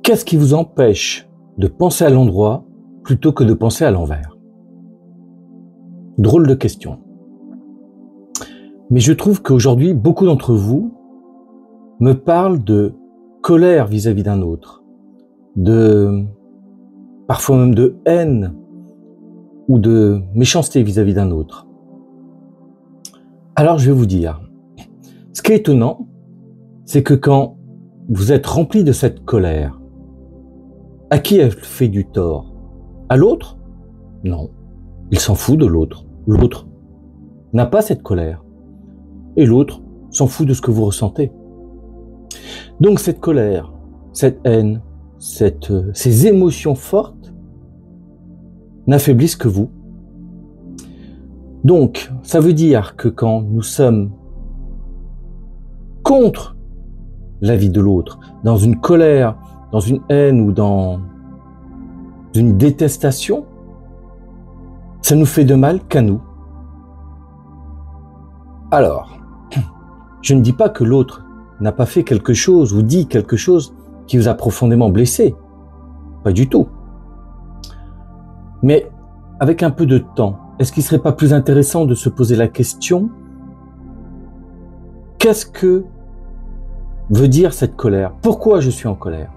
Qu'est-ce qui vous empêche de penser à l'endroit plutôt que de penser à l'envers? Drôle de question. Mais je trouve qu'aujourd'hui, beaucoup d'entre vous me parlent de colère vis-à-vis d'un autre, parfois même de haine ou de méchanceté vis-à-vis d'un autre. Alors je vais vous dire, ce qui est étonnant, c'est que quand vous êtes rempli de cette colère, à qui elle fait du tort? À l'autre? Non, il s'en fout de l'autre. L'autre n'a pas cette colère. Et l'autre s'en fout de ce que vous ressentez. Donc cette colère, cette haine, ces émotions fortes n'affaiblissent que vous. Donc ça veut dire que quand nous sommes contre la vie de l'autre, dans une colère, dans une haine ou dans une détestation, ça nous fait de mal qu'à nous. Alors, je ne dis pas que l'autre n'a pas fait quelque chose ou dit quelque chose qui vous a profondément blessé. Pas du tout. Mais avec un peu de temps, est-ce qu'il ne serait pas plus intéressant de se poser la question: qu'est-ce que veut dire cette colère? Pourquoi je suis en colère?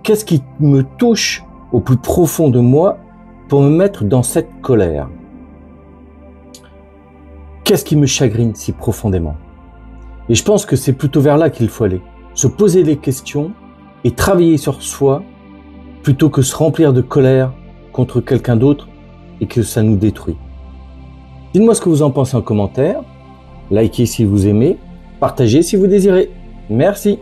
Qu'est-ce qui me touche au plus profond de moi pour me mettre dans cette colère? Qu'est-ce qui me chagrine si profondément? Et je pense que c'est plutôt vers là qu'il faut aller. Se poser les questions et travailler sur soi plutôt que se remplir de colère contre quelqu'un d'autre et que ça nous détruit. Dites-moi ce que vous en pensez en commentaire. Likez si vous aimez. Partagez si vous désirez. Merci.